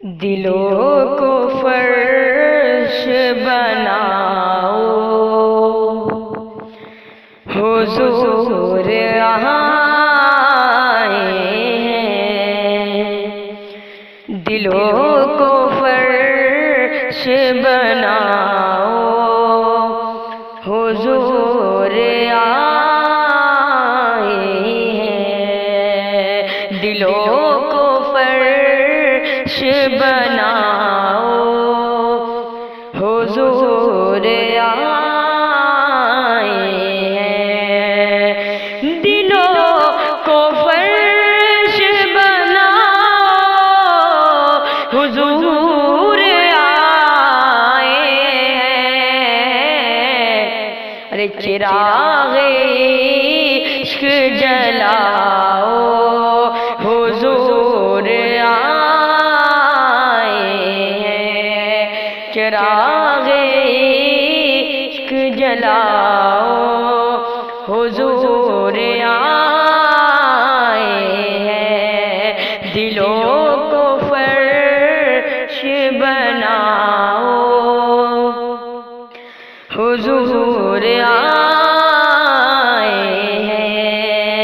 دلوں کو فرش بناؤ، حضور آئے ہیں۔ دلوں کو فرش بناؤ، حضور آئے ہیں۔ دلوں کو فرش بناؤ، حضور آئے ہیں۔ دلوں کو فرش بناؤ، حضور آئے ہیں۔ ارے چراغ عشق جلاؤ، حضور آئے ہیں۔ چراغ عشق جلاؤ، حضور آئے ہیں۔ دلوں کو فرش بناؤ، حضور آئے ہیں۔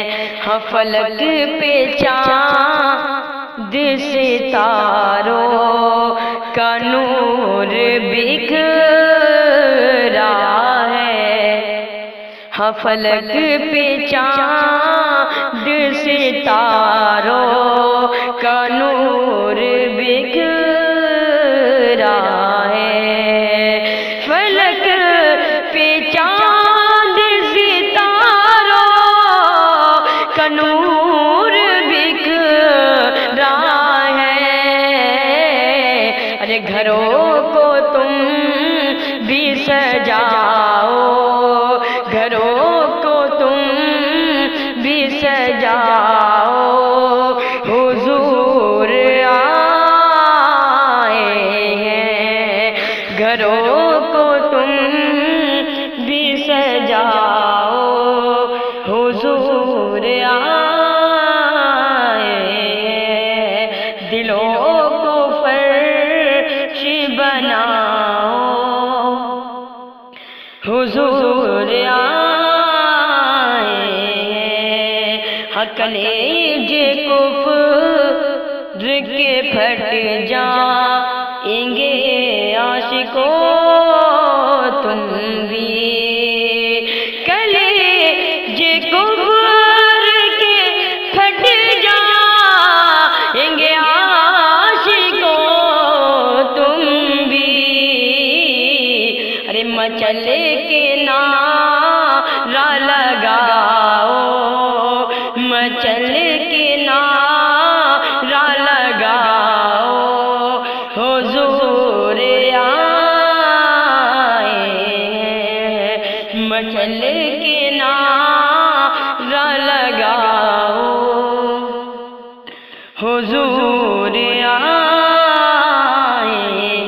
ہاں فلک پہ چاند ستاروں کا نور بکھرا ہے۔ ہاں فلک پہ چاند ستاروں کا نور بکھرا ہے۔ فلک پہ چاند ستاروں کا نور بکھرا ہے۔ ارے گھروں کو تم بھی سجاؤ، گھروں کو تم بھی سجاؤ، حضور آئے ہیں۔ گھروں کو تم بھی سجاؤ، حضور آئے ہیں۔ دلوں کو فرش بناؤ، حضور آئے ہیں۔ ہاں کلیج کفر کے پھٹ جائیں گے عاشقوں تم بھی۔ کلیج کفر کے پھٹ جائیں گے عاشقوں تم بھی۔ ارے مچل کے نعرہ لگاؤ، مچل کے نعرہ لگاؤ، حضور آئے ہیں۔ مچل کے نعرہ لگاؤ، حضور آئے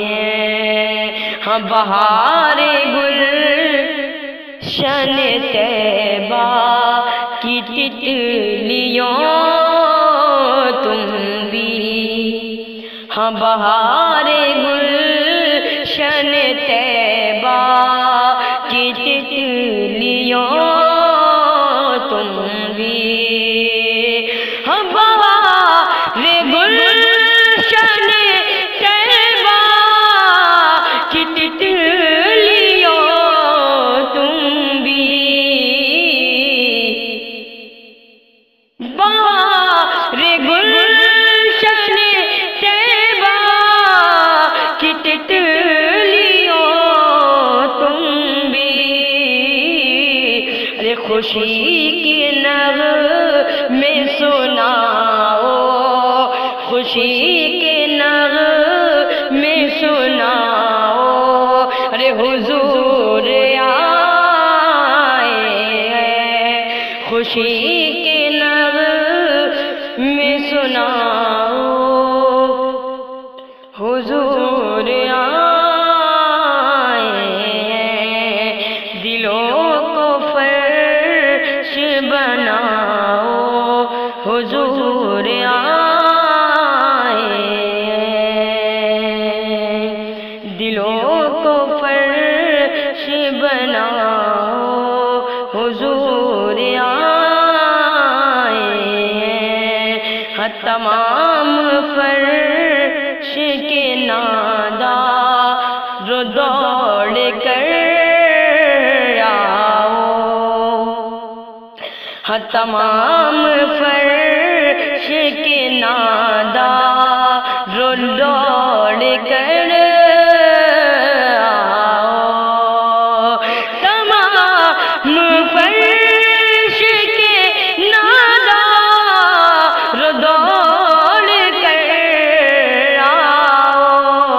ہیں۔ ہاں بہار گلشن طیبہ کی تتلیوں تم بھی۔ ہاں بہار گلشن طیبہ کی تتلیوں تم بھی۔ ہاں بہار گلشن طیبہ کی تتلیوں تم بھی۔ بہار گلشن طیبہ کی تتلیوں تم بھی۔ ارے خوشی کے نغمے سناؤ، خوشی کے نغمے سناؤ، ارے حضور آئے ہیں۔ خوشی کے نغمے سناؤ، حضور آئے ہیں۔ دلوں کو فرش بناؤ، حضور آئے تمام فرش کے نادا رو دوڑ کر آؤ، تمام فرش کے نادا رو دوڑ کر آؤ، تمام فرش کے نادا رو دوڑ کر آؤ،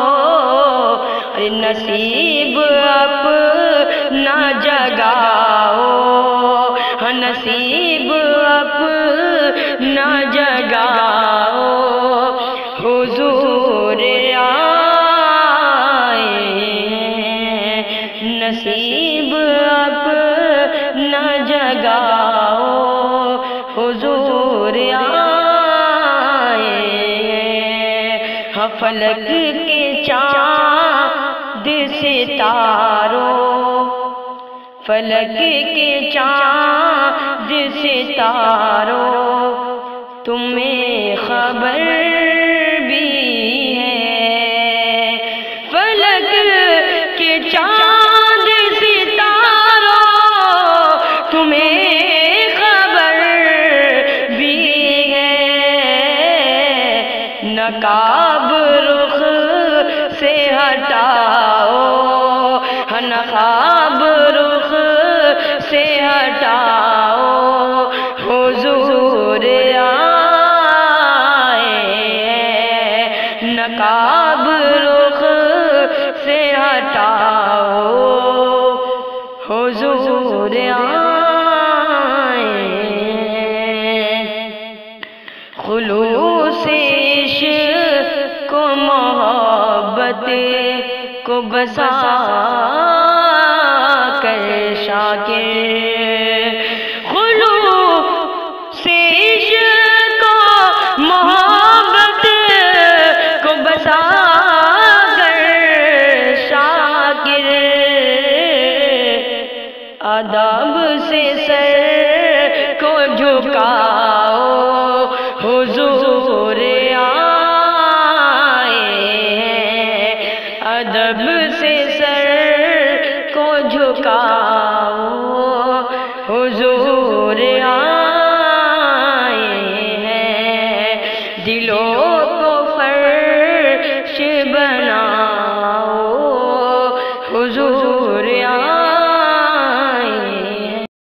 نصیب اپنا جگاؤ، نصیب اپنا جگاؤ، حضور آئے، نصیب اپنا جگاؤ، حضور آئے، فلک کے چاند ستاروں، فلک کے چاند ستاروں، تمہیں خبر بھی ہے، فلک کے چاند ستاروں، تمہیں خبر بھی ہے، نقاب رخ سے ہٹاؤ، نقاب رخ سے ہٹاؤ، حضور آئے، نقاب رخ سے ہٹاؤ، حضور آئے، خلوص عشق و محبت کو بسا کر شاکر، خلوص عشق و محبت کو بسا کر شاکر، ادب سے سر کو جھکاؤ، حضور آئے، ادب سے سر کو جھکاؤ،